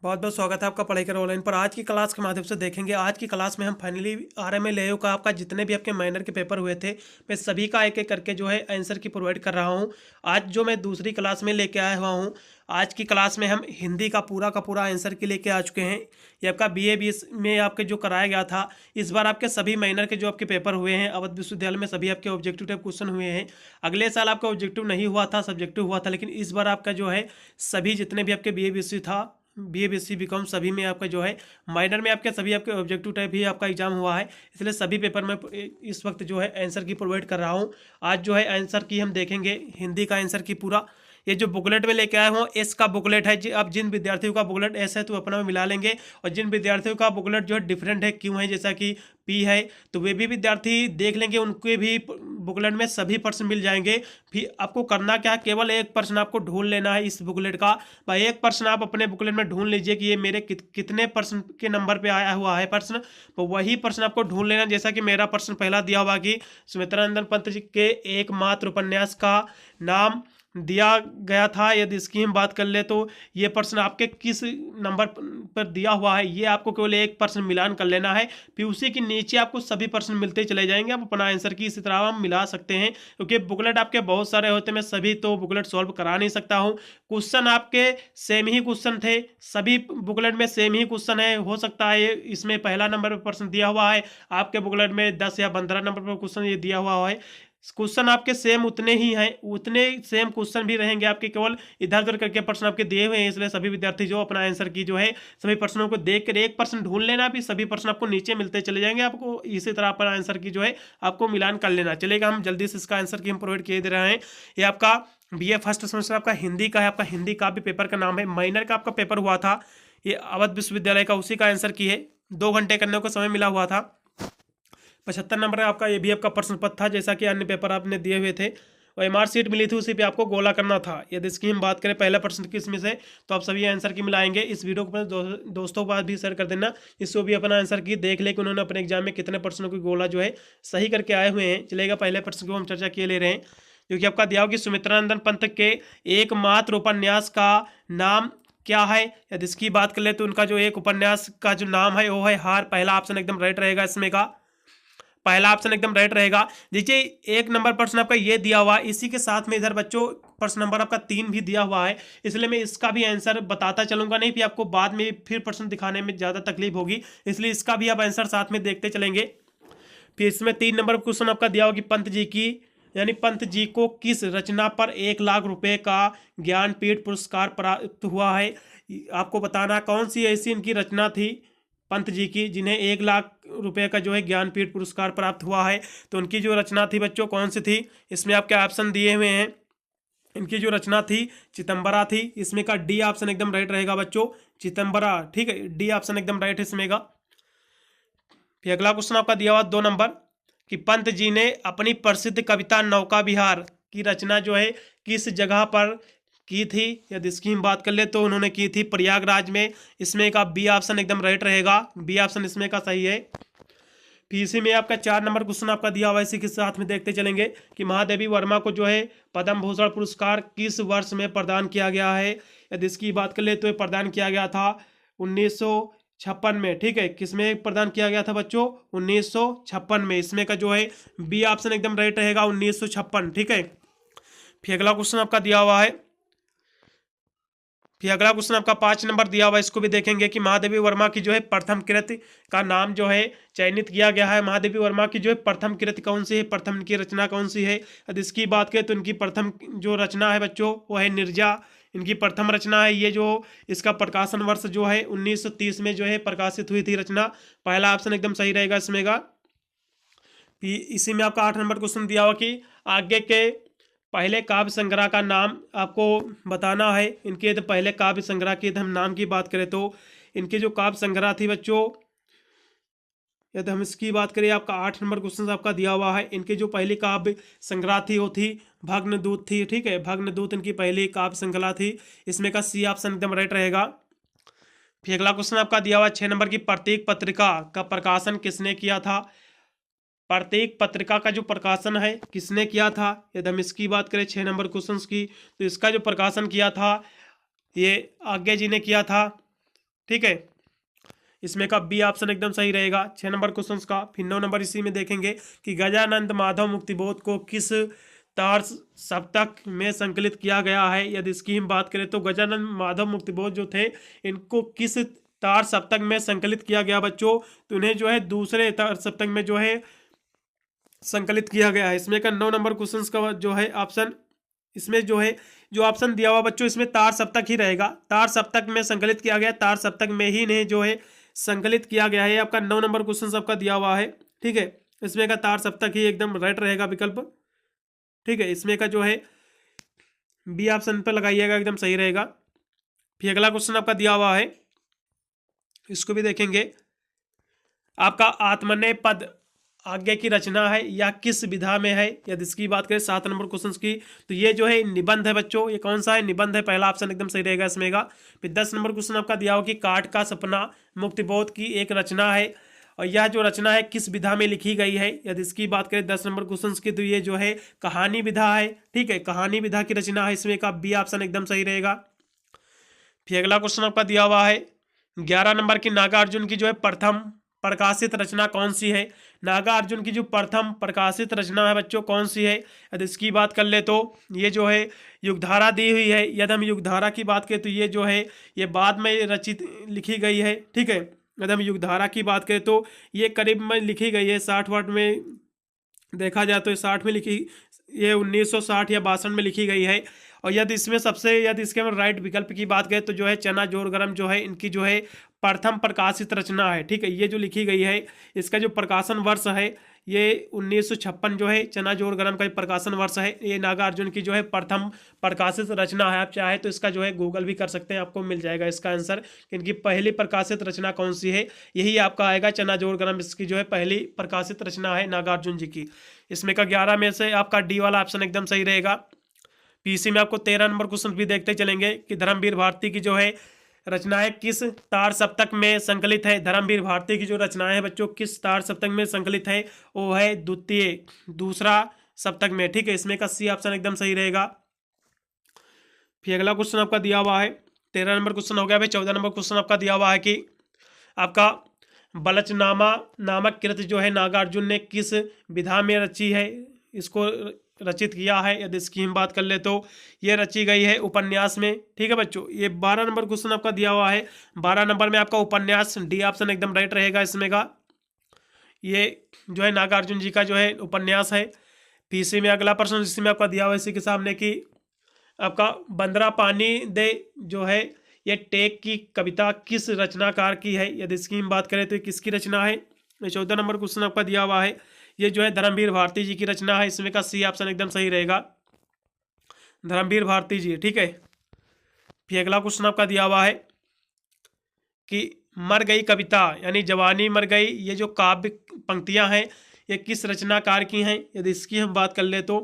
बहुत बहुत स्वागत है आपका पढ़ाई कर ऑनलाइन पर। आज की क्लास के माध्यम से देखेंगे। आज की क्लास में हम फाइनली आरएमए लेओ का आपका जितने भी आपके माइनर के पेपर हुए थे, मैं सभी का एक एक करके जो है आंसर की प्रोवाइड कर रहा हूं। आज जो मैं दूसरी क्लास में लेके आया हुआ हूं, आज की क्लास में हम हिंदी का पूरा आंसर की लेके आ चुके हैं। ये आपका BA में आपके जो कराया गया था, इस बार आपके सभी माइनर के जो आपके पेपर हुए हैं अवध विश्वविद्यालय में, सभी आपके ऑब्जेक्टिव टाइप क्वेश्चन हुए हैं। अगले साल आपका ऑब्जेक्टिव नहीं हुआ था, सब्जेक्टिव हुआ था, लेकिन इस बार आपका जो है सभी जितने भी आपके BA था, BA BSc BCom सभी में आपका जो है माइनर में आपके सभी आपके ऑब्जेक्टिव टाइप ही आपका एग्जाम हुआ है। इसलिए सभी पेपर में इस वक्त जो है आंसर की प्रोवाइड कर रहा हूँ। आज जो है आंसर की हम देखेंगे, हिंदी का आंसर की पूरा। ये जो बुकलेट में लेके आया हूँ, एस का बुकलेट है। अब जिन विद्यार्थियों का बुकलेट एस है तो अपना में मिला लेंगे, और जिन विद्यार्थियों का बुकलेट जो है डिफरेंट है, क्यों है, जैसा कि पी है, तो वे भी विद्यार्थी देख लेंगे, उनके भी बुकलेट में सभी प्रश्न मिल जाएंगे। फिर आपको करना क्या है, केवल एक प्रश्न आपको ढूंढ लेना है इस बुकलेट का। भाई एक प्रश्न आप अपने बुकलेट में ढूंढ लीजिए कि ये मेरे कितने प्रश्न के नंबर पे आया हुआ है प्रश्न, तो वही प्रश्न आपको ढूंढ लेना। जैसा कि मेरा प्रश्न पहला दिया हुआ कि सुमित्रानंदन पंत जी के एकमात्र उपन्यास का नाम दिया गया था। यदि इसकी हम बात कर ले तो ये प्रश्न आपके किस नंबर पर दिया हुआ है, ये आपको केवल एक प्रश्न मिलान कर लेना है। फिर उसी के नीचे आपको सभी प्रश्न मिलते चले जाएंगे, आप अपना आंसर की इसी तरह हम मिला सकते हैं। क्योंकि बुकलेट आपके बहुत सारे होते हैं, मैं सभी तो बुकलेट सॉल्व करा नहीं सकता हूँ। क्वेश्चन आपके सेम ही क्वेश्चन थे, सभी बुकलेट में सेम ही क्वेश्चन है। हो सकता है इसमें पहला नंबर पर प्रश्न दिया हुआ है, आपके बुकलेट में 10 या 15 नंबर पर क्वेश्चन ये दिया हुआ है। क्वेश्चन आपके सेम उतने ही हैं, उतने सेम क्वेश्चन भी रहेंगे आपके, केवल इधर उधर करके प्रश्न आपके दिए हुए हैं। इसलिए सभी विद्यार्थी जो अपना आंसर की जो है सभी प्रश्नों को देख कर एक प्रश्न ढूंढ लेना, भी सभी प्रश्न आपको नीचे मिलते चले जाएंगे। आपको इसी तरह अपना आंसर की जो है आपको मिलान कर लेना चलेगा। हम जल्दी से इसका आंसर की हम प्रोवाइड किए दे रहे हैं। ये आपका BA फर्स्ट सेमेस्टर आपका हिंदी का है। आपका हिंदी का भी पेपर का नाम है, माइनर का आपका पेपर हुआ था, ये अवध विश्वविद्यालय का, उसी का आंसर की है। 2 घंटे करने को समय मिला हुआ था। 75 नंबर आपका ये भी आपका प्रश्न पत्र था, जैसा कि अन्य पेपर आपने दिए हुए थे। और MR सीट मिली थी, उसी पे आपको गोला करना था। यदि इसकी हम बात करें पहला प्रश्न किसमें से, तो आप सभी आंसर की मिलाएंगे। इस वीडियो को अपने दोस्तों के पास भी शेयर कर देना, इसको भी अपना आंसर की देख ले कि उन्होंने अपने एग्जाम में कितने प्रश्नों की गोला जो है सही करके आए हुए हैं। चलेगा, पहले प्रश्न को हम चर्चा किए ले रहे हैं, जो कि आपका दिया हो कि सुमित्रानंदन पंत के एकमात्र उपन्यास का नाम क्या है। यदि इसकी बात कर ले तो उनका जो एक उपन्यास का जो नाम है वो है हार। पहला ऑप्शन एकदम राइट रहेगा, इसमें का पहला ऑप्शन एकदम राइट रहेगा। देखिए, एक नंबर प्रश्न आपका ये दिया हुआ है, इसी के साथ में इधर बच्चों प्रश्न नंबर आपका 3 भी दिया हुआ है, इसलिए मैं इसका भी आंसर बताता चलूंगा, नहीं फिर आपको बाद में फिर प्रश्न दिखाने में ज़्यादा तकलीफ होगी, इसलिए इसका भी आप आंसर साथ में देखते चलेंगे। फिर इसमें 3 नंबर क्वेश्चन आपका दिया होगा कि पंत जी की यानी पंत जी को किस रचना पर 1 लाख रुपए का ज्ञानपीठ पुरस्कार प्राप्त हुआ है। आपको बताना कौन सी ऐसी इनकी रचना थी पंत जी की जिन्हें 1 लाख रुपए का जो है ज्ञानपीठ पुरस्कार प्राप्त हुआ है। तो उनकी जो रचना थी बच्चों कौन सी थी, इसमें आपके ऑप्शन दिए हुए हैं। इनकी जो रचना थी चितंबरा थी, इसमें का डी ऑप्शन एकदम राइट रहेगा बच्चों, चितंबरा। ठीक है, डी ऑप्शन एकदम राइट है इसमें का। फिर अगला क्वेश्चन आपका दिया हुआ 2 नंबर कि पंत जी ने अपनी प्रसिद्ध कविता नौका विहार की रचना जो है किस जगह पर की थी। यदि इसकी हम बात कर ले तो उन्होंने की थी प्रयागराज में, इसमें का बी ऑप्शन एकदम राइट रहेगा, बी ऑप्शन इसमें का सही है। फिर इसी में आपका 4 नंबर क्वेश्चन आपका दिया हुआ है, इसी के साथ में देखते चलेंगे कि महादेवी वर्मा को जो है पद्म भूषण पुरस्कार किस वर्ष में प्रदान किया गया है। यदि इसकी बात कर ले तो ये प्रदान किया गया था 1956 में। ठीक है, किसमें प्रदान किया गया था बच्चों, 1956 में। इसमें का जो है बी ऑप्शन एकदम राइट रहेगा, 1956। ठीक है, फिर अगला क्वेश्चन आपका दिया हुआ है, फिर अगला क्वेश्चन आपका 5 नंबर दिया हुआ है, इसको भी देखेंगे कि महादेवी वर्मा की जो है प्रथम कृति का नाम जो है चयनित किया गया है। महादेवी वर्मा की जो है प्रथम कृति कौन सी है, प्रथम की रचना कौन सी है। यदि इसकी बात करें तो इनकी प्रथम जो रचना है बच्चों वो है निर्जा, इनकी प्रथम रचना है। ये जो इसका प्रकाशन वर्ष जो है 1930 में जो है प्रकाशित हुई थी रचना। पहला ऑप्शन एकदम सही रहेगा इसमें का। इसी में आपका 8 नंबर क्वेश्चन दिया हुआ कि आगे के पहले काव्य संग्रह का नाम आपको बताना है। इनके तो पहले काव्य संग्रह की हम नाम की बात करें तो इनके जो काव्य संग्रह थी बच्चों, यदि हम इसकी बात करें, आपका 8 नंबर क्वेश्चन आपका दिया हुआ है। इनके जो पहली काव्य संग्रह थी वो थी भग्नदूत थी। ठीक है, भग्नदूत इनकी पहली काव्य संग्रह थी, इसमें का सी ऑप्शन एकदम राइट रहेगा। फिर अगला क्वेश्चन आपका दिया हुआ 6 नंबर की प्रतीक पत्रिका का प्रकाशन किसने किया था। प्रत्येक पत्रिका का जो प्रकाशन है किसने किया था। यदि हम इसकी बात करें 6 नंबर क्वेश्चन की, तो इसका जो प्रकाशन किया था ये आज्ञा जी ने किया था। ठीक है, इसमें का बी ऑप्शन एकदम सही रहेगा 6 नंबर क्वेश्चन का। फिर 9 नंबर इसी में देखेंगे कि गजानंद माधव मुक्तिबोध को किस तार सप्तक में संकलित किया गया है। यदि इसकी हम बात करें तो गजानंद माधव मुक्तिबोध जो थे इनको किस तार सप्तक में संकलित किया गया बच्चों, तो इन्हें जो है दूसरे तार सप्तक में जो है संकलित किया गया है। इसमें का 9 नंबर क्वेश्चन का जो है ऑप्शन, इसमें जो है जो ऑप्शन दिया हुआ बच्चों इसमें तार सप्तक ही रहेगा। तार सप्तक में संकलित किया गया, तार सप्तक में ही इन्हें जो है संकलित किया गया है। आपका 9 नंबर क्वेश्चन आपका दिया हुआ है। ठीक है, इसमें का तार सप्तक ही एकदम राइट रहेगा विकल्प। ठीक है, इसमें का जो है बी ऑप्शन पर लगाइएगा, एकदम सही रहेगा। फिर अगला क्वेश्चन आपका दिया हुआ है, इसको भी देखेंगे। आपका आत्मनेय पद आज्ञा की रचना है या किस विधा में है। यदि इसकी बात करें 7 नंबर क्वेश्चन की, तो ये जो है निबंध है बच्चों। ये कौन सा है, निबंध है, पहला ऑप्शन एकदम सही रहेगा इसमें का। फिर 10 नंबर क्वेश्चन आपका दिया हो कि काट का सपना मुक्तिबोध की एक रचना है और यह जो रचना है किस विधा में लिखी गई है। यदि इसकी बात करें 10 नंबर क्वेश्चन की, तो ये जो है कहानी विधा है। ठीक है, कहानी विधा की रचना है, इसमें का बी ऑप्शन एकदम सही रहेगा। फिर अगला क्वेश्चन आपका दिया हुआ है 11 नंबर की नागार्जुन की जो है प्रथम प्रकाशित रचना कौन सी है। नागार्जुन की जो प्रथम प्रकाशित रचना है बच्चों कौन सी है। यदि इसकी बात कर ले तो ये जो है युगधारा दी हुई है। यदि हम युगधारा की बात करें तो ये जो है ये बाद में रचित लिखी गई है। ठीक है, यदि हम युगधारा की बात करें तो ये करीब में लिखी गई है 60 वाट में, देखा जाए तो ये 60 में लिखी, ये 1960 या 62 में लिखी गई है। और यदि इसमें सबसे यदि इसके हम राइट विकल्प की बात करें तो जो है चना जोर गरम जो है इनकी जो है प्रथम प्रकाशित रचना है। ठीक है, ये जो लिखी गई है इसका जो प्रकाशन वर्ष है ये 1956 जो है चना जोर गरम का प्रकाशन वर्ष है। ये नागार्जुन की जो है प्रथम प्रकाशित रचना है। आप चाहे तो इसका जो है गूगल भी कर सकते हैं, आपको मिल जाएगा इसका आंसर। इनकी पहली प्रकाशित रचना कौन सी है, यही आपका आएगा चना जोर गरम, इसकी जो है पहली प्रकाशित रचना है नागार्जुन जी की। इसमें का 11 में से आपका डी वाला ऑप्शन एकदम सही रहेगा। पीसी में आपको 13 नंबर क्वेश्चन भी देखते चलेंगे कि धर्मवीर भारती की जो है रचनाएं किस तार सप्तक में संकलित है। धर्मवीर भारती की जो रचनाएं हैं बच्चों किस तार सप्तक में संकलित है, वो है द्वितीय दूसरा सप्तक में। ठीक है, इसमें का सी ऑप्शन एकदम सही रहेगा। फिर अगला क्वेश्चन आपका दिया हुआ है 13 नंबर क्वेश्चन हो गया भाई। 14 नंबर क्वेश्चन आपका दिया हुआ है कि आपका बलचनामा नामक कृति जो है नागार्जुन ने किस विधा में रची है, इसको रचित किया है। यदि इसकी हम बात कर ले तो ये रची गई है उपन्यास में। ठीक है बच्चों, ये 12 नंबर क्वेश्चन आपका दिया हुआ है। 12 नंबर में आपका उपन्यास, डी ऑप्शन एकदम राइट रहेगा इसमें का। ये जो है नागार्जुन जी का जो है उपन्यास है। पीसी में अगला प्रश्न जिसमें आपका दिया हुआ है इसी के सामने कि आपका बंदरा पानी दे जो है ये टेक की कविता किस रचनाकार की है। यदि इसकी हम बात करें तो किसकी रचना है। 14 नंबर क्वेश्चन आपका दिया हुआ है, ये जो है धर्मवीर भारती जी की रचना है। इसमें का सी ऑप्शन एकदम सही रहेगा, धर्मवीर भारती जी। ठीक है, फिर अगला क्वेश्चन आपका दिया हुआ है कि मर गई कविता यानी जवानी मर गई, ये जो काव्य पंक्तियां हैं ये किस रचनाकार की हैं। यदि इसकी हम बात कर ले तो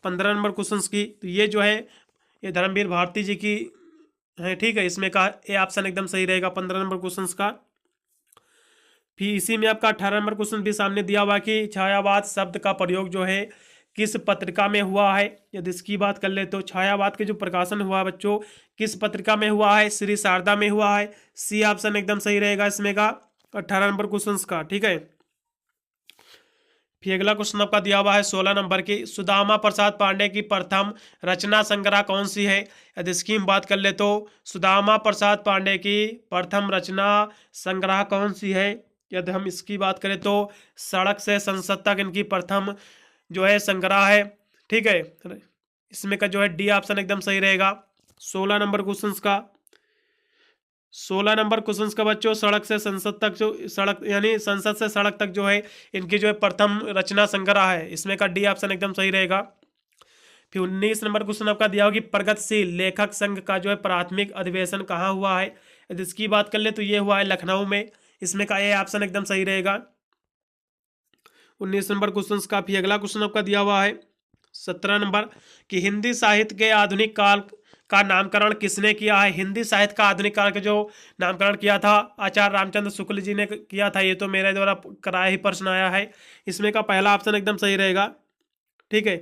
15 नंबर क्वेश्चन की, तो ये जो है ये धर्मवीर भारती जी की है। ठीक है, इसमें का ए ऑप्शन एकदम सही रहेगा 15 नंबर क्वेश्चन का। फिर इसी में आपका 18 नंबर क्वेश्चन भी सामने दिया हुआ कि छायावाद शब्द का प्रयोग जो है किस पत्रिका में हुआ है। यदि इसकी बात कर ले तो छायावाद के जो प्रकाशन हुआ बच्चों किस पत्रिका में हुआ है, श्री शारदा में हुआ है। सी ऑप्शन एकदम सही रहेगा इसमें का 18 नंबर क्वेश्चन का। ठीक है, फिर अगला क्वेश्चन आपका दिया हुआ है 16 नंबर की सुदामा प्रसाद पांडे की प्रथम रचना संग्रह कौन सी है। यदि इसकी हम बात कर ले तो सुदामा प्रसाद पांडे की प्रथम रचना संग्रह कौन सी है। यदि हम इसकी बात करें तो सड़क से संसद तक इनकी प्रथम जो है संग्रह है। ठीक है, इसमें का जो है डी ऑप्शन एकदम सही रहेगा 16 नंबर क्वेश्चन का। 16 नंबर क्वेश्चन का बच्चों सड़क से संसद तक जो सड़क यानी संसद से सड़क तक जो है इनकी जो है प्रथम रचना संग्रह है। इसमें का डी ऑप्शन एकदम सही रहेगा। फिर 19 नंबर क्वेश्चन आपका दिया होगा कि प्रगतिशील लेखक संघ का जो है प्राथमिक अधिवेशन कहाँ हुआ है। यदि इसकी बात कर ले तो ये हुआ है लखनऊ में। इसमें का ए ऑप्शन एकदम सही रहेगा 19 नंबर क्वेश्चन का। फिर अगला क्वेश्चन आपका दिया हुआ है 17 नंबर कि हिंदी साहित्य के आधुनिक काल का नामकरण किसने किया है। हिंदी साहित्य का आधुनिक काल का जो नामकरण किया था आचार्य रामचंद्र शुक्ल जी ने किया था। ये तो मेरे द्वारा कराया ही प्रश्न आया है। इसमें का पहला ऑप्शन एकदम सही रहेगा। ठीक है,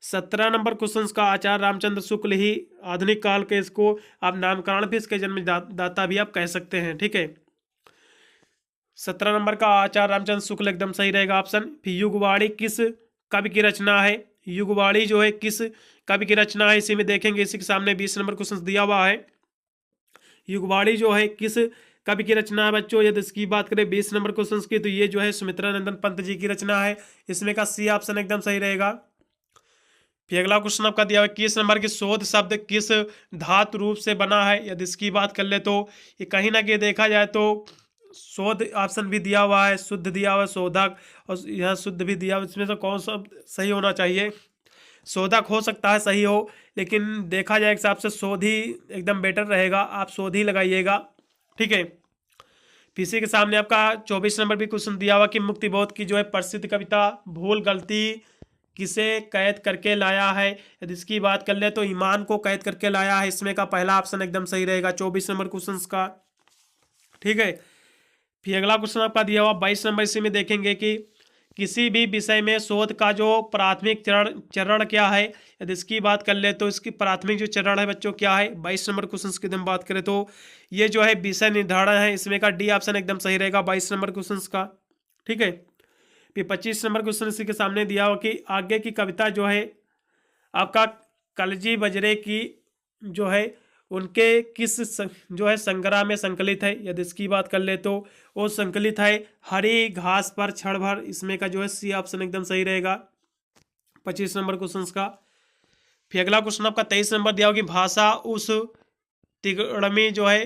17 नंबर क्वेश्चन का आचार्य रामचंद्र शुक्ल ही आधुनिक काल के, इसको आप नामकरण भी इसके जन्मदाता भी आप कह सकते हैं। ठीक है, 17 नंबर का आचार्य रामचंद्र शुक्ल एकदम सही रहेगा ऑप्शन। फिर युगवाणी किस कवि की रचना है? युगवाणी जो है किस कवि की रचना है, इसी में देखेंगे। इसी के सामने 20 नंबर क्वेश्चन दिया हुआ है। युगवाणी जो है किस कवि की रचना है बच्चों? यदि इसकी बात करें 20 नंबर क्वेश्चन की, तो ये जो है सुमित्रा नंदन पंत जी की रचना है। इसमें का सी ऑप्शन एकदम सही रहेगा। फिर अगला क्वेश्चन आपका दिया हुआ है 21 नंबर की शोध शब्द किस धातु रूप से बना है? यदि इसकी बात कर ले तो ये कहीं ना कहीं देखा जाए तो शोध ऑप्शन भी दिया हुआ है, शुद्ध दिया हुआ है शोधक, और यहाँ शुद्ध भी दिया हुआ। इसमें से कौन सा सही होना चाहिए? शोधक हो सकता है सही हो, लेकिन देखा जाए हिसाब से शोध ही एकदम बेटर रहेगा, आप शोध ही लगाइएगा। ठीक है, पीसी के सामने आपका 24 नंबर भी क्वेश्चन दिया हुआ कि मुक्तिबोध की जो है प्रसिद्ध कविता भूल गलती किसे कैद करके लाया है? यदि इसकी बात कर ले तो ईमान को कैद करके लाया है। इसमें का पहला ऑप्शन एकदम सही रहेगा 24 नंबर क्वेश्चन का। ठीक है, फिर अगला क्वेश्चन आपका दिया हुआ 22 नंबर, इसी में देखेंगे कि किसी भी विषय में शोध का जो प्राथमिक चरण क्या है? यदि इसकी बात कर ले तो इसकी प्राथमिक जो चरण है बच्चों क्या है? 22 नंबर क्वेश्चन की हम बात करें तो ये जो है विषय निर्धारण है। इसमें का डी ऑप्शन एकदम सही रहेगा 22 नंबर क्वेश्चन का। ठीक है, फिर 25 नंबर क्वेश्चन इसी के सामने दिया हुआ कि आगे की कविता जो है आपका कलजी बजरे की जो है उनके किस जो है संग्रह में संकलित है? यदि इसकी बात कर ले तो वो संकलित है हरी घास पर क्षण भर। इसमें का जो है सी ऑप्शन एकदम सही रहेगा 25 नंबर क्वेश्चन का। फिर अगला क्वेश्चन आपका 23 नंबर दिया होगी भाषा उस तिगड़मी जो है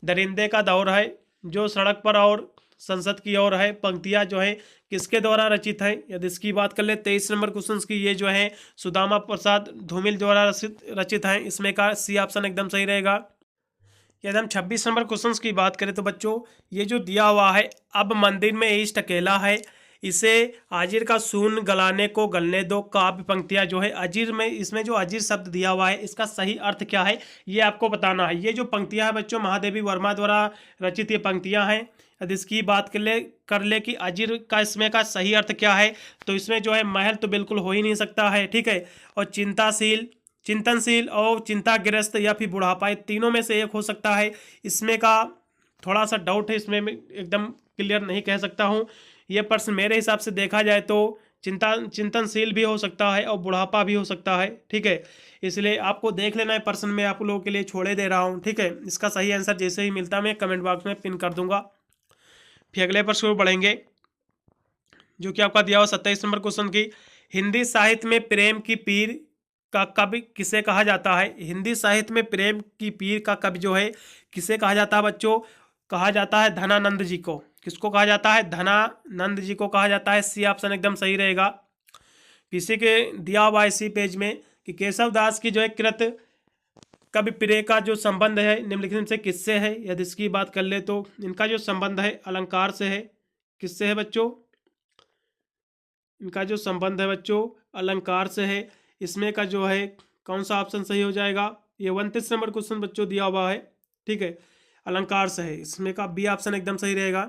दरिंदे का दौर है जो सड़क पर और संसद की ओर है, पंक्तियां जो है किसके द्वारा रचित है? यदि इसकी बात कर ले 23 नंबर क्वेश्चन की, ये जो है सुदामा प्रसाद धूमिल द्वारा रचित है। इसमें का सी ऑप्शन एकदम सही रहेगा। यदि हम 26 नंबर क्वेश्चन की बात करें तो बच्चों ये जो दिया हुआ है अब मंदिर में ईस्ट अकेला है, इसे अजीर का सून गलाने को गलने दो, काव्य पंक्तियां जो है अजीर में, इसमें जो अजीर शब्द दिया हुआ है इसका सही अर्थ क्या है ये आपको बताना है। ये जो पंक्तियां हैं बच्चों महादेवी वर्मा द्वारा रचित ये पंक्तियां हैं। यदि इसकी बात कर ले कि अजीर का इसमें का सही अर्थ क्या है, तो इसमें जो है महल तो बिल्कुल हो ही नहीं सकता है। ठीक है, और चिंताशील, चिंतनशील और चिंताग्रस्त या फिर बुढ़ापा, ये तीनों में से एक हो सकता है। इसमें का थोड़ा सा डाउट है, इसमें मैं एकदम क्लियर नहीं कह सकता हूँ। ये प्रश्न मेरे हिसाब से देखा जाए तो चिंतनशील भी हो सकता है और बुढ़ापा भी हो सकता है। ठीक है, इसलिए आपको देख लेना है प्रश्न में आप लोगों के लिए छोड़े दे रहा हूँ। ठीक है, इसका सही आंसर जैसे ही मिलता मैं कमेंट बॉक्स में पिन कर दूंगा। फिर अगले प्रश्न को बढ़ेंगे जो कि आपका दिया हुआ 27 नंबर क्वेश्चन की हिंदी साहित्य में प्रेम की पीर का कवि किसे कहा जाता है? हिंदी साहित्य में प्रेम की पीर का कवि जो है किसे कहा जाता है बच्चों? कहा जाता है धनानंद जी को। किसको कहा जाता है? धनानंद जी को कहा जाता है। सी ऑप्शन एकदम सही रहेगा। किसी के दिया हुआ इसी पेज में कि केशव दास की जो है कृत कवि प्रिय का जो संबंध है निम्नलिखित से किससे है? यदि इसकी बात कर ले तो इनका जो संबंध है अलंकार से है। किससे है बच्चों? इनका जो संबंध है बच्चों अलंकार से है। इसमें का जो है कौन सा ऑप्शन सही हो जाएगा? ये 29 नंबर क्वेश्चन बच्चों दिया हुआ है। ठीक है, अलंकार से है। इसमें का बी ऑप्शन एकदम सही रहेगा।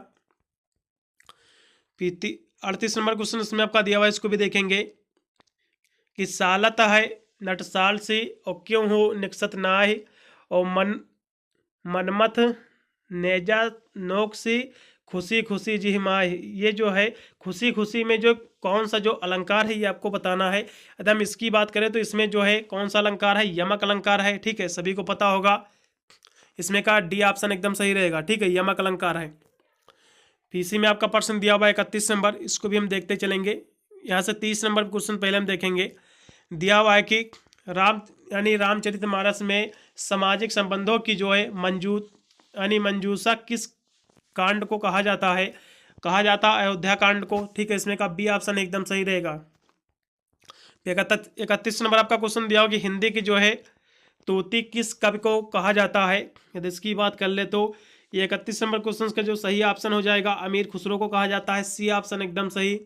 38 नंबर क्वेश्चन इसमें आपका दिया हुआ है, इसको भी देखेंगे कि सालत है नटसाल सी और क्यों हो निकसत नाहि और मनमथ नेजा नोक सी खुशी खुशी जी माही। ये जो है खुशी खुशी में जो कौन सा जो अलंकार है ये आपको बताना है। यदि हम इसकी बात करें तो इसमें जो है कौन सा अलंकार है? यमक अलंकार है। ठीक है, सभी को पता होगा। इसमें का डी ऑप्शन एकदम सही रहेगा। ठीक है, यमक अलंकार है। इसी में आपका प्रश्न दिया हुआ है 31 नंबर, इसको भी हम देखते चलेंगे। यहाँ से 30 नंबर क्वेश्चन पहले हम देखेंगे। दिया हुआ है कि रामचरितमानस में सामाजिक संबंधों की जो है मंजूषा किस कांड को कहा जाता है? कहा जाता है अयोध्या कांड को। ठीक है, इसमें का बी ऑप्शन एकदम सही रहेगा। 31 नंबर आपका क्वेश्चन दिया होगा कि हिंदी की जो है तूती किस कवि को कहा जाता है? यदि इसकी बात कर ले तो ये 31 नंबर क्वेश्चन का जो सही ऑप्शन हो जाएगा अमीर खुसरो को कहा जाता है। सी ऑप्शन एकदम सही।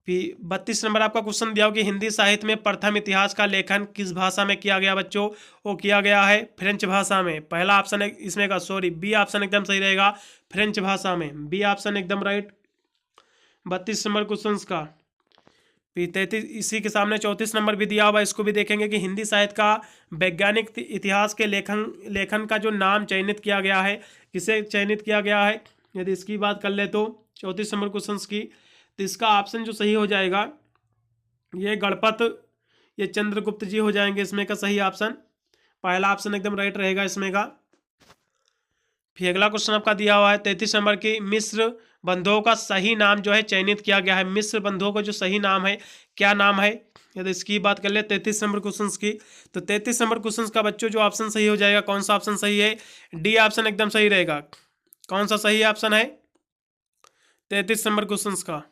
फिर 32 नंबर आपका क्वेश्चन दिया हो कि हिंदी साहित्य में प्रथम इतिहास का लेखन किस भाषा में किया गया बच्चों? वो किया गया है फ्रेंच भाषा में। पहला ऑप्शन है इसमें का बी ऑप्शन एकदम सही रहेगा, फ्रेंच भाषा में। बी ऑप्शन एकदम राइट 32 नंबर क्वेश्चन का। फिर 33 इसी के सामने 34 नंबर भी दिया हुआ, इसको भी देखेंगे कि हिंदी साहित्य का वैज्ञानिक इतिहास के लेखन का जो नाम चयनित किया गया है, किसे चयनित किया गया है। यदि इसकी बात कर ले तो 34 नंबर क्वेश्चन की, तो इसका ऑप्शन जो सही हो जाएगा ये गणपत, ये चंद्रगुप्त जी हो जाएंगे इसमें का सही ऑप्शन। पहला ऑप्शन एकदम राइट रहेगा इसमें का। फिर अगला क्वेश्चन आपका दिया हुआ है 33 नंबर की, मिस्र बंधुओं का सही नाम जो है चयनित किया गया है। मिस्र बंधुओं का जो सही नाम है क्या नाम है, यदि इसकी बात कर ले 33 नंबर क्वेश्चन की, तो 33 नंबर क्वेश्चन का बच्चों जो ऑप्शन सही हो जाएगा, कौन सा ऑप्शन सही है, डी ऑप्शन एकदम सही रहेगा। कौन सा सही ऑप्शन है 33 नंबर क्वेश्चन का,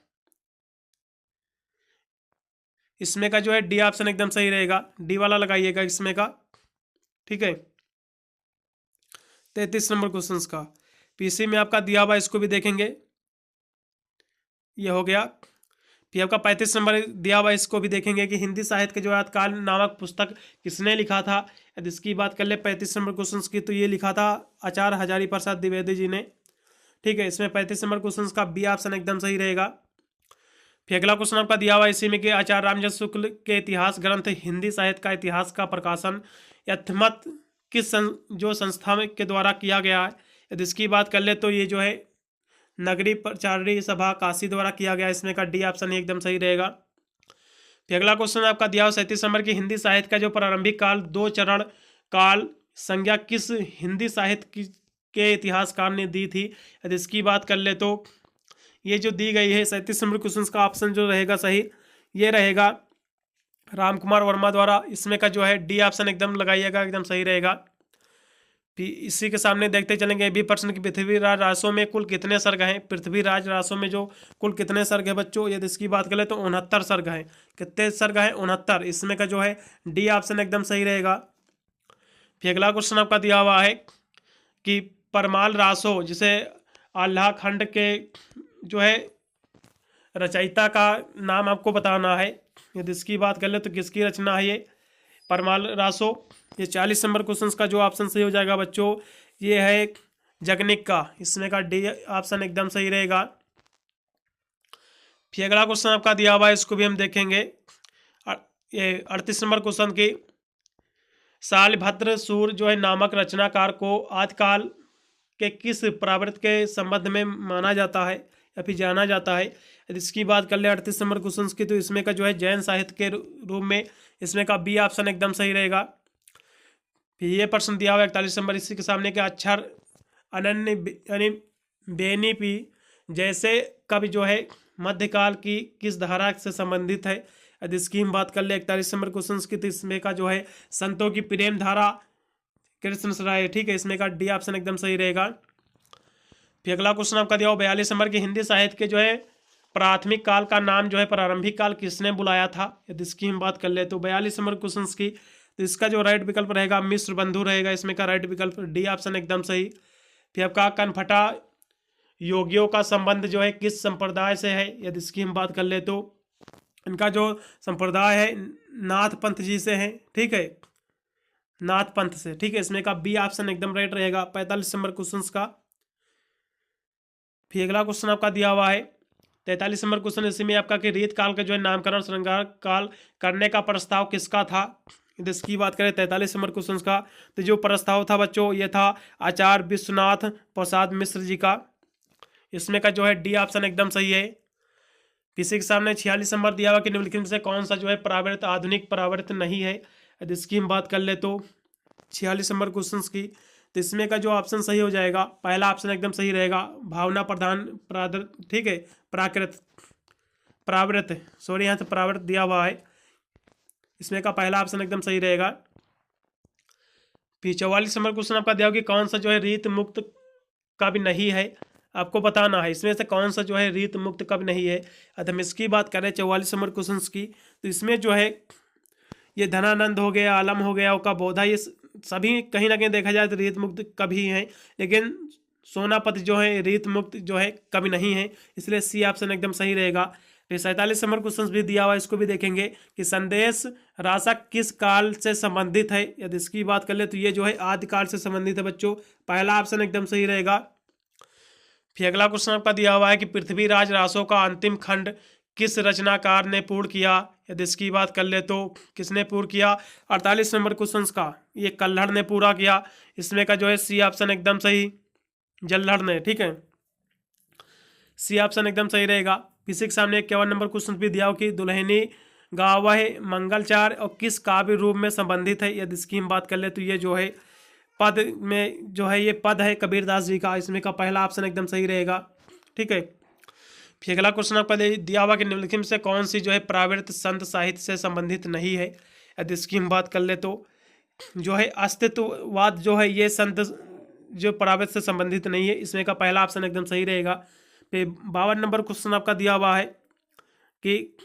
इसमें का जो है डी ऑप्शन एकदम सही रहेगा, डी वाला लगाइएगा इसमें का, ठीक है। 33 नंबर क्वेश्चन का पीसी में आपका दिया हुआ, इसको भी देखेंगे, ये हो गया। फिर आपका 35 नंबर दिया हुआ, इसको भी देखेंगे कि हिंदी साहित्य के जो आतकाल नामक पुस्तक किसने लिखा था। यदि इसकी बात कर ले 35 नंबर क्वेश्चन की, तो ये लिखा था आचार्य हजारी प्रसाद द्विवेदी जी ने, ठीक है। इसमें 35 नंबर क्वेश्चन का बी ऑप्शन एकदम सही रहेगा। फिर अगला क्वेश्चन आपका दिया हुआ इसी में कि आचार्य रामचंद्र शुक्ल के इतिहास ग्रंथ हिंदी साहित्य का इतिहास का प्रकाशन यथमत किस जो संस्था के द्वारा किया गया है। यदि इसकी बात कर ले तो ये जो है नगरी प्रचारणी सभा काशी द्वारा किया गया, इसमें का डी ऑप्शन ही एकदम सही रहेगा। फिर अगला क्वेश्चन आपका दिया हुआ 37 नंबर की, हिंदी साहित्य का जो प्रारंभिक काल 2 चरण काल संज्ञा किस हिंदी साहित्य के इतिहासकार ने दी थी। यदि इसकी बात कर ले तो ये जो दी गई है 37 नंबर क्वेश्चन का ऑप्शन जो रहेगा सही, ये रहेगा राम कुमार वर्मा द्वारा, इसमें का जो है डी ऑप्शन एकदम लगाइएगा, एकदम सही रहेगा। फिर इसी के सामने देखते चलेंगे बी प्रश्न की, पृथ्वीराज रासों में कुल कितने सर्ग हैं। पृथ्वीराज रासों में जो कुल कितने सर्ग है बच्चों, यदि इसकी बात करें तो 69 सर्ग हैं। कितने सर्ग हैं 69, इसमें का जो है डी ऑप्शन एकदम सही रहेगा। फिर अगला क्वेश्चन आपका दिया हुआ है कि परमाल रासो, जिसे आल्हा खंड के जो है रचयिता का नाम आपको बताना है। यदि इसकी बात कर ले तो किसकी रचना है ये परमाल रासो। ये 40 नंबर क्वेश्चन का जो ऑप्शन सही हो जाएगा बच्चों, ये है जगनिक का, इसमें का डी ऑप्शन एकदम सही रहेगा। फिर अगला क्वेश्चन आपका दिया हुआ है, इसको भी हम देखेंगे, ये 38 नंबर क्वेश्चन की, शालभद्र सूर जो है नामक रचनाकार को आदिकाल के किस प्रावृत्त के संबंध में माना जाता है या फिर जाना जाता है। यदि इसकी बात कर ले 38 नंबर क्वेश्चन की, तो इसमें का जो है जैन साहित्य के रूप में, इसमें का बी ऑप्शन एकदम सही रहेगा। फिर ये प्रश्न दिया हुआ 41 नंबर, इसी के सामने के अक्षर अनन्य यानी बेनीपी जैसे कवि जो है मध्यकाल की किस धारा से संबंधित है। यदि इसकी हम बात कर ले 41 नंबर क्वेश्चन की, तो इसमें का जो है संतों की प्रेम धारा कृष्ण सराय, ठीक है, इसमें का डी ऑप्शन एकदम सही रहेगा। फिर अगला क्वेश्चन आपका दिया हुआ 42 नंबर की, हिंदी साहित्य के जो है प्राथमिक काल का नाम जो है प्रारंभिक काल किसने बुलाया था। यदि इसकी हम बात कर ले तो 42 नंबर क्वेश्चन की, तो इसका जो राइट विकल्प रहेगा मिश्र बंधु रहेगा, इसमें का राइट विकल्प डी ऑप्शन एकदम सही। फिर आपका कनफटा योगियों का संबंध जो है किस संप्रदाय से है। यदि इसकी हम बात कर ले तो इनका जो संप्रदाय है नाथ पंथ जी से है, ठीक है, नाथ पंथ से, ठीक है, इसमें का बी ऑप्शन एकदम राइट रहेगा 45 नंबर क्वेश्चन का। फिर अगला क्वेश्चन आपका दिया हुआ है 43 नंबर क्वेश्चन, इसी में आपका कि रीत काल का जो है नामकरण श्रृंगार काल करने का प्रस्ताव किसका था। यदि इसकी बात करें 43 नंबर क्वेश्चन का, तो जो प्रस्ताव था बच्चों ये था आचार्य विश्वनाथ प्रसाद मिश्र जी का, इसमें का जो है डी ऑप्शन एकदम सही है। किसी के सामने 46 नंबर दिया हुआ कि निम्नलिखित में से कौन सा जो है प्रावृत्त आधुनिक प्रावृत्त नहीं है। यदि इसकी हम बात कर ले तो 46 नंबर क्वेश्चन की, तो इसमें का जो ऑप्शन सही हो जाएगा पहला ऑप्शन एकदम सही रहेगा, भावना प्रधान ठीक है, प्राकृत प्रावृत्त, सॉरी यहाँ से प्रावृत्त दिया हुआ है, इसमें का पहला ऑप्शन एकदम सही रहेगा। फिर 44 नंबर क्वेश्चन आपका दिया होगा कि कौन सा जो है रीत मुक्त कवि नहीं है, आपको बताना है इसमें से कौन सा जो है रीत मुक्त कवि नहीं है। अगर हम इसकी बात करें 44 नंबर क्वेश्चन की, तो इसमें जो है ये धनानंद हो गया, आलम हो गया, उनका बोधा, ये सभी कहीं ना कहीं देखा जाए तो रीत मुक्त कवि हैं, लेकिन सोनापत जो है रीत मुक्त जो है कवि नहीं है, इसलिए सी ऑप्शन एकदम सही रहेगा। फिर 47 नंबर क्वेश्चन भी दिया हुआ है, इसको भी देखेंगे कि संदेश राशक किस काल से संबंधित है। यदि इसकी बात कर ले तो ये जो है आदिकाल से संबंधित है बच्चों, पहला ऑप्शन एकदम सही रहेगा। फिर अगला क्वेश्चन आपका दिया हुआ है कि पृथ्वीराज रासों का अंतिम खंड किस रचनाकार ने पूर्ण किया? यदि इसकी बात कर ले तो किसने पूर्ण किया? 48 नंबर क्वेश्चन का ये कल्हड़ ने पूरा किया। इसमें का जो है सी ऑप्शन एकदम सही, जल्हड़ ने। ठीक है, सी ऑप्शन एकदम सही रहेगा। किसी के सामने 51 नंबर क्वेश्चन भी दिया हो कि दुल्हनी गावह मंगलचार और किस काव्य रूप में संबंधित है? यदि इसकी हम बात कर ले तो ये जो है पद में जो है ये पद है कबीरदास जी का। इसमें का पहला ऑप्शन एकदम सही रहेगा। ठीक है, फिर अगला क्वेश्चन आपका दिया हुआ कि निम्नलिखित में से कौन सी जो है प्रावृत्त संत साहित्य से संबंधित नहीं है? यदि इसकी हम बात कर ले तो जो है अस्तित्ववाद जो है ये संत जो प्रावृत्त से संबंधित नहीं है। इसमें का पहला ऑप्शन एकदम सही रहेगा। फिर 52 नंबर क्वेश्चन आपका दिया हुआ है कि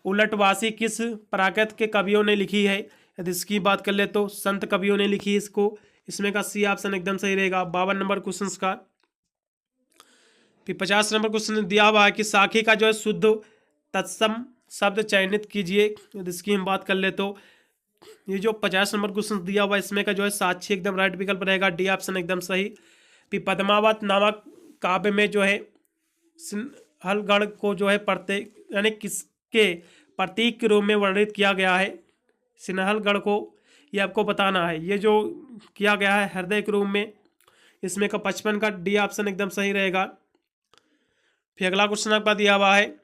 उलटवासी किस प्राकृत के कवियों ने लिखी है? यदि इसकी बात कर ले तो संत कवियों ने लिखी इसको। इसमें का सी ऑप्शन एकदम सही रहेगा 52 नंबर क्वेश्चन का। फिर 50 नंबर क्वेश्चन दिया हुआ है कि साखी का जो है शुद्ध तत्सम शब्द चयनित कीजिए। यदि इसकी हम बात कर ले तो ये जो 50 नंबर क्वेश्चन दिया हुआ है इसमें का जो है साक्षी एकदम राइट विकल्प रहेगा, डी ऑप्शन एकदम सही। फिर पद्मावत नामक काव्य में जो है सिन्हलगढ़ को जो है प्रत्येक यानी किसके प्रतीक के रूप में वर्णित किया गया है? सिन्हलगढ़ को ये आपको बताना है। ये जो किया गया है हृदय के रूप में। इसमें का 55 का डी ऑप्शन एकदम सही रहेगा। फिर अगला क्वेश्चन आपका दिया हुआ है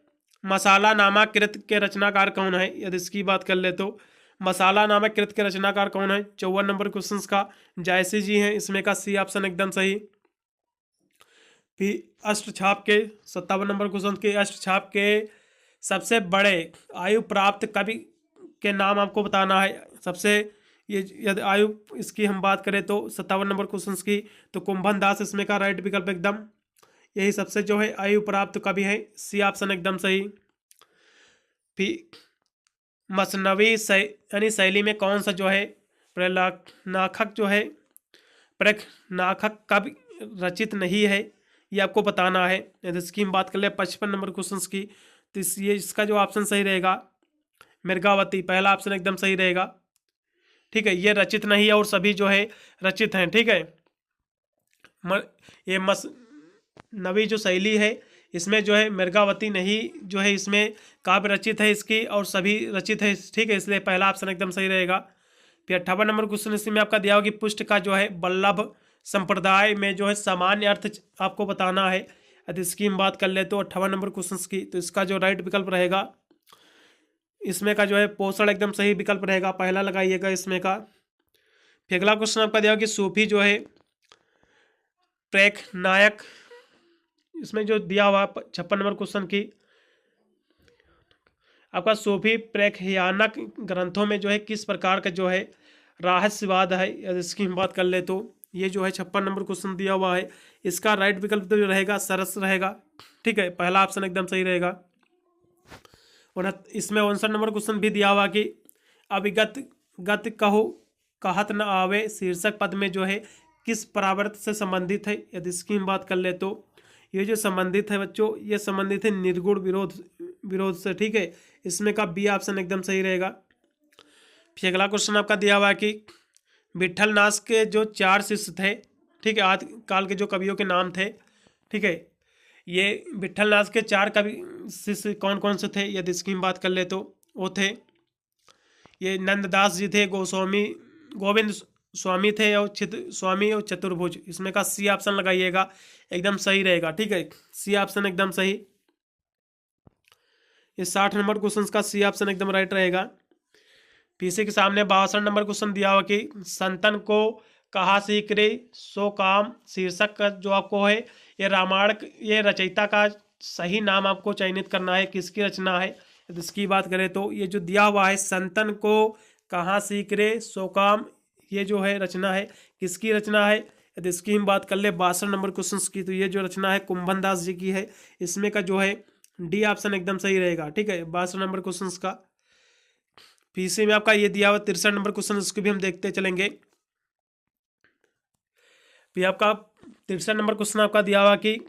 मसाला नामक कृत के रचनाकार कौन है? यदि इसकी बात कर ले तो मसाला नामक कृत के रचनाकार कौन है? 54 नंबर क्वेश्चन का जायसी जी हैं। इसमें का सी ऑप्शन एकदम सही। फिर अष्टछाप के 57 नंबर क्वेश्चन के अष्टछाप के सबसे बड़े आयु प्राप्त कवि के नाम आपको बताना है। सबसे ये यदि आयु इसकी हम बात करें तो 57 नंबर क्वेश्चन की तो कुंभन दास इसमें का राइट विकल्प एकदम यही सबसे जो है आयु प्राप्त कवि है, सी ऑप्शन एकदम सही। फिर मसनवी यानी शैली में कौन सा जो है प्रलाखनाखक जो है प्रखनाखक कवि रचित नहीं है? ये आपको बताना है। यदि इसकी हम बात कर ले 55 नंबर क्वेश्चन की तो ये इसका जो ऑप्शन सही रहेगा मिर्गावती, पहला ऑप्शन एकदम सही रहेगा। ठीक है, ये रचित नहीं है और सभी जो है रचित हैं। ठीक है, ये नवी जो शैली है इसमें जो है मिर्गावती नहीं जो है इसमें काव्य रचित है इसकी और सभी रचित है। ठीक है, इसलिए पहला ऑप्शन एकदम सही रहेगा। फिर 58 नंबर क्वेश्चन इसमें आपका दिया होगा कि पुष्ट का जो है वल्लभ संप्रदाय में जो है सामान्य अर्थ आपको बताना है। यदि इसकी हम बात कर ले तो 58 नंबर क्वेश्चन की तो इसका जो राइट विकल्प रहेगा इसमें का जो है पोषण एकदम सही विकल्प रहेगा, पहला लगाइएगा इसमें का। फिर अगला क्वेश्चन आपका दिया कि सूफी जो है प्रेख नायक इसमें जो दिया हुआ 56 नंबर क्वेश्चन की आपका सूफी प्रेखयानक ग्रंथों में जो है किस प्रकार का जो है रहस्यवाद है? यदि इसकी हम बात कर ले तो ये जो है 56 नंबर क्वेश्चन दिया हुआ है। इसका राइट विकल्प तो जो रहेगा सरस रहेगा। ठीक है, पहला ऑप्शन एकदम सही रहेगा। और इसमें 59 नंबर क्वेश्चन भी दिया हुआ कि अभिगत गत कहो कहत न आवे शीर्षक पद में जो है किस परावर्त से संबंधित है? यदि इसकी हम बात कर ले तो ये जो संबंधित है बच्चों ये संबंधित है निर्गुण विरोध से। ठीक है, इसमें का बी ऑप्शन एकदम सही रहेगा। फिर अगला क्वेश्चन आपका दिया हुआ है कि विट्ठल नाथ के जो 4 शिष्य थे, ठीक है, आदि काल के जो कवियों के नाम थे। ठीक है, ये विट्ठल नाथ के 4 कवि शिष्य कौन कौन से थे? यदि इसकी हम बात कर ले तो वो थे ये नंददास जी थे, गोविंद स्वामी थे और चित स्वामी और चतुर्भुज। इसमें का सी ऑप्शन लगाइएगा एकदम सही रहेगा। ठीक है, सी ऑप्शन एकदम सही। ये 60 नंबर क्वेश्चन का सी ऑप्शन एकदम राइट रहेगा। पीसी के सामने 62 नंबर क्वेश्चन दिया हुआ कि संतन को कहा सीकरे सो काम शीर्षक का जो आपको है ये रामायण ये रचयिता का सही नाम आपको चयनित करना है, किसकी रचना है? यदि इसकी बात करें तो ये जो दिया हुआ है संतन को कहाँ सीकरे सो काम ये जो है रचना है किसकी रचना है? यदि इसकी हम बात कर ले 62 नंबर क्वेश्चन की तो ये जो रचना है कुंभन दास जी की है। इसमें का जो है डी ऑप्शन एकदम सही रहेगा। ठीक है, 62 नंबर क्वेश्चन का। पीसी में आपका ये दिया हुआ 63 नंबर क्वेश्चन इसको भी हम देखते चलेंगे। फिर आपका 63 नंबर क्वेश्चन आपका दिया हुआ कि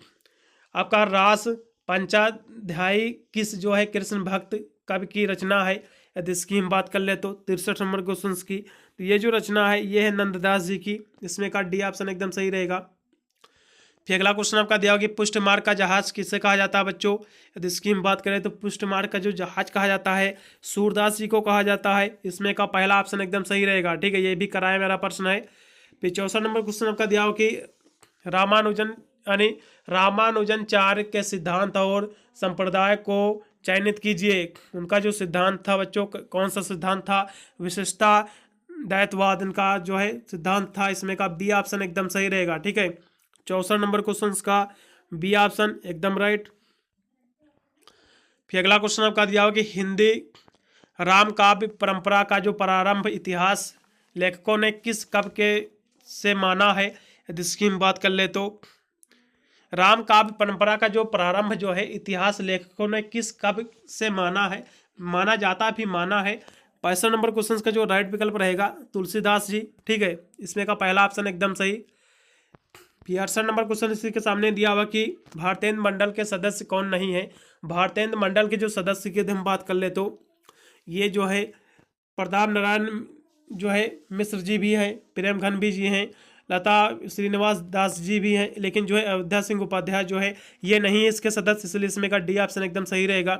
आपका रास पंचाध्यायी किस जो है कृष्ण भक्त कवि की रचना है? यदि इसकी हम बात कर ले तो 63 नंबर क्वेश्चन की तो ये जो रचना है ये है नंददास जी की। इसमें का डी ऑप्शन एकदम सही रहेगा। फिर अगला क्वेश्चन आपका दिया होगा कि पुष्ट मार्ग का जहाज किसे कहा जाता है बच्चों। यदि इसकी हम बात करें तो पुष्ट मार्ग का जो जहाज कहा जाता है सूरदास जी को कहा जाता है। इसमें का पहला ऑप्शन एकदम सही रहेगा, ठीक है, ये भी कराया मेरा प्रश्न है। फिर 64 नंबर क्वेश्चन आपका दिया हो कि रामानुजन यानी रामानुजनाचार्य के सिद्धांत और संप्रदाय को चयनित कीजिए। उनका जो सिद्धांत था बच्चों, कौन सा सिद्धांत था, विशिष्टा द्वैतवाद इनका जो है सिद्धांत था। इसमें का बी ऑप्शन एकदम सही रहेगा, ठीक है। 64 नंबर क्वेश्चन का बी ऑप्शन एकदम राइट। फिर अगला क्वेश्चन आपका दिया हो कि हिंदी राम काव्य परंपरा का जो प्रारंभ इतिहास लेखकों ने किस कब के से माना है। यदि इसकी हम बात कर ले तो राम काव्य परंपरा का जो प्रारंभ जो है इतिहास लेखकों ने किस कब से माना है, माना जाता भी माना है। 65 नंबर क्वेश्चन का जो राइट विकल्प रहेगा तुलसीदास जी, ठीक है, इसमें का पहला ऑप्शन एकदम सही। 68 नंबर क्वेश्चन इसी के सामने दिया हुआ कि भारतेंद्र मंडल के सदस्य कौन नहीं है। भारतेंद्र मंडल के जो सदस्य की हम बात कर ले तो ये जो है प्रताप नारायण जो है मिश्र जी भी हैं, प्रेम घनबी जी हैं, लता श्रीनिवास दास जी भी हैं, लेकिन जो है अयोध्या सिंह उपाध्याय जो है ये नहीं है इसके सदस्य, इसलिए इसमें का डी ऑप्शन एकदम सही रहेगा।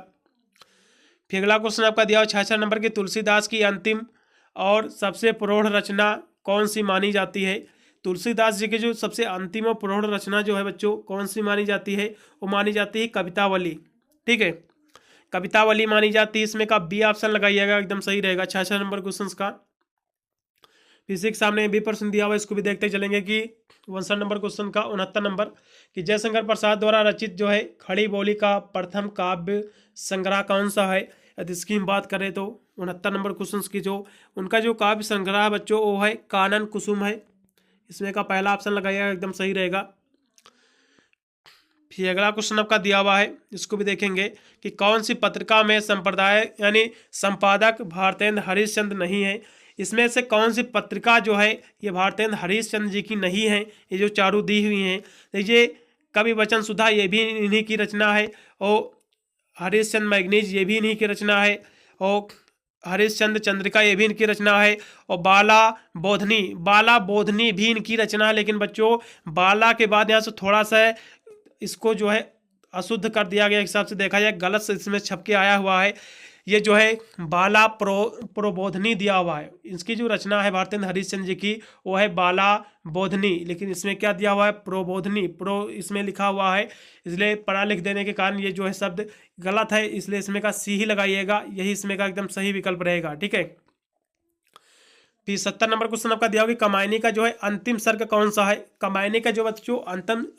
फिर अगला क्वेश्चन आपका दिया हो 66 नंबर की तुलसीदास की अंतिम और सबसे प्रौढ़ रचना कौन सी मानी जाती है। तुलसीदास जी की जो सबसे अंतिम और प्रौढ़ रचना जो है बच्चों कौन सी मानी जाती है, वो मानी जाती है कवितावली, ठीक है, कवितावली मानी जाती है। इसमें का बी ऑप्शन लगाइएगा, एकदम सही रहेगा 66 नंबर क्वेश्चन का। इसी के सामने भी प्रश्न दिया हुआ, इसको भी देखते चलेंगे कि 59 नंबर क्वेश्चन का 69 नंबर कि जयशंकर प्रसाद द्वारा रचित जो है खड़ी बोली का प्रथम काव्य संग्रह कौन सा है। यदि इसकी हम बात करें तो 69 नंबर क्वेश्चन की जो उनका जो काव्य संग्रह बच्चों वो है कानन कुसुम है। इसमें का पहला ऑप्शन लगाइएगा, एकदम सही रहेगा। फिर अगला क्वेश्चन आपका दिया हुआ है, इसको भी देखेंगे कि कौन सी पत्रिका में संप्रदाय यानी संपादक भारतेंद्र हरिश्चंद्र नहीं है। इसमें से कौन सी पत्रिका जो है ये भारतेंद्र हरिश्चंद्र जी की नहीं है। ये जो चारों दी हुई हैं, देखिए कवि वचन सुधा ये भी इन्हीं की रचना है, और हरिश्चंद्र मैगनीज ये भी इन्हीं की रचना है, और हरिश्चंद्र चंद्रिका ये भी इनकी रचना है, और बाला बोधनी भी इनकी रचना है। लेकिन बच्चों बाला के बाद यहाँ से थोड़ा सा इसको जो है अशुद्ध कर दिया गया, हिसाब से देखा जाए गलत से इसमें छप के आया हुआ है। ये जो है बाला प्रबोधनी दिया हुआ है, इसकी जो रचना है भारतेंद्र हरिश्चंद्र जी की वो है बाला बोधनी, लेकिन इसमें क्या दिया हुआ है प्रबोधनी, इसमें लिखा हुआ है, इसलिए पढ़ा लिख देने के कारण ये जो है शब्द गलत है, इसलिए इसमें का सी ही लगाइएगा, यही इसमें का एकदम सही विकल्प रहेगा, ठीक है। फिर 70 नंबर क्वेश्चन आपका दिया होगा कि कमायनी का जो है अंतिम सर्ग कौन सा है। कमायनी का जो बच्चों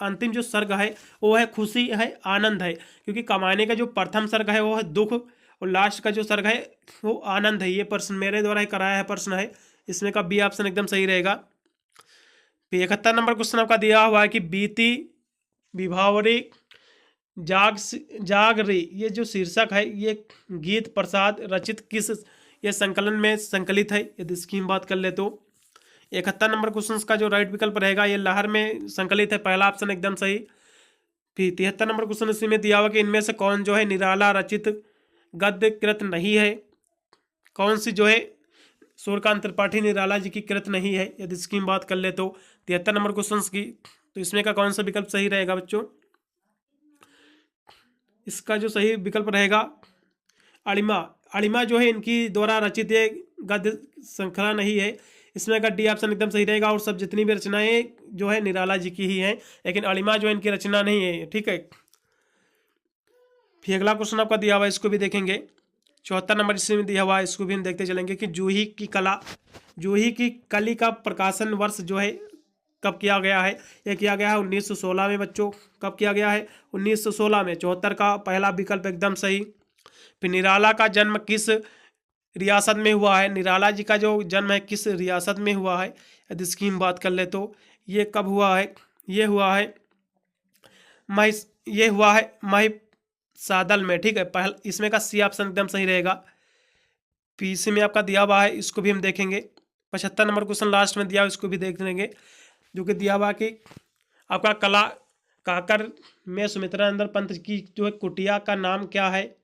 अंतिम जो सर्ग है वो है खुशी है, आनंद है, क्योंकि कमायनी का जो प्रथम सर्ग है वो है दुख, और लास्ट का जो सर्ग है वो आनंद है। ये प्रश्न मेरे द्वारा ही कराया है प्रश्न है, इसमें का बी ऑप्शन एकदम सही रहेगा। फिर 71 नंबर क्वेश्चन आपका दिया हुआ है कि बीती विभावरी जागरी ये जो शीर्षक है ये गीत प्रसाद रचित किस ये संकलन में संकलित है। यदि इसकी हम बात कर ले तो 71 नंबर क्वेश्चन का जो राइट विकल्प रहेगा ये लहर में संकलित है, पहला ऑप्शन एकदम सही। फिर 73 नंबर क्वेश्चन इसी में दिया हुआ कि इनमें से कौन जो है निराला रचित गद्य कृत नहीं है। कौन सी जो है सूर्यकांत त्रिपाठी निराला जी की कृत नहीं है। यदि इसकी हम बात कर ले तो 73 नंबर क्वेश्चन की, तो इसमें का कौन सा विकल्प सही रहेगा बच्चों। इसका जो सही विकल्प रहेगा अणिमा जो है इनकी द्वारा रचित ये गद्य श्रृंखला नहीं है। इसमें का डी ऑप्शन एकदम सही रहेगा, और सब जितनी भी रचनाएं जो है निराला जी की ही हैं, लेकिन अणिमा जो है इनकी रचना नहीं है, ठीक है। फिर अगला क्वेश्चन आपका दिया हुआ है, इसको भी देखेंगे 74 नंबर इसमें दिया हुआ है, इसको भी हम देखते चलेंगे कि जूही की कली का प्रकाशन वर्ष जो है कब किया गया है। ये किया गया है 1916 में बच्चों। कब किया गया है 1916 में। 74 का पहला विकल्प एकदम सही। फिर निराला का जन्म किस रियासत में हुआ है। निराला जी का जो जन्म है किस रियासत में हुआ है। यदि इसकी हम बात कर ले तो ये कब हुआ है, ये हुआ है महिसादल में, ठीक है। पहला इसमें का सी ऑप्शन एकदम सही रहेगा। फिर इसी में आपका दिया हुआ है, इसको भी हम देखेंगे। 75 नंबर क्वेश्चन लास्ट में दिया हुआ, इसको भी देख लेंगे, जो कि दिया हुआ कि आपका कला काकर में सुमित्रानंद पंत की जो है कुटिया का नाम क्या है।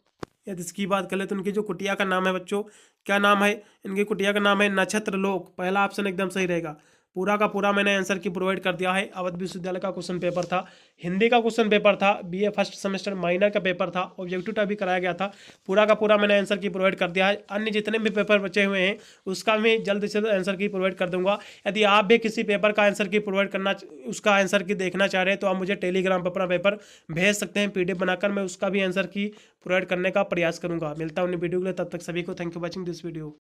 यदि इसकी बात कर ले तो उनकी जो कुटिया का नाम है बच्चों, क्या नाम है इनकी कुटिया का नाम है नक्षत्र लोक, पहला ऑप्शन एकदम सही रहेगा। पूरा का पूरा मैंने आंसर की प्रोवाइड कर दिया है। अवध विश्वविद्यालय का क्वेश्चन पेपर था, हिंदी का क्वेश्चन पेपर था, बीए फर्स्ट सेमेस्टर माइनर का पेपर था, ऑब्जेक्टिव टाइप भी कराया गया था। पूरा का पूरा मैंने आंसर की प्रोवाइड कर दिया है। अन्य जितने भी पेपर बचे हुए हैं उसका मैं जल्द से जल्द आंसर की प्रोवाइड कर दूंगा। यदि आप भी किसी पेपर का आंसर की प्रोवाइड करना, उसका आंसर की देखना चाह रहे हैं तो आप मुझे टेलीग्राम पर अपना पेपर भेज सकते हैं पीडीएफ बनाकर, मैं उसका भी आंसर की प्रोवाइड करने का प्रयास करूंगा। मिलता हूं वीडियो के लिए, तब तक सभी को thank you watching this video.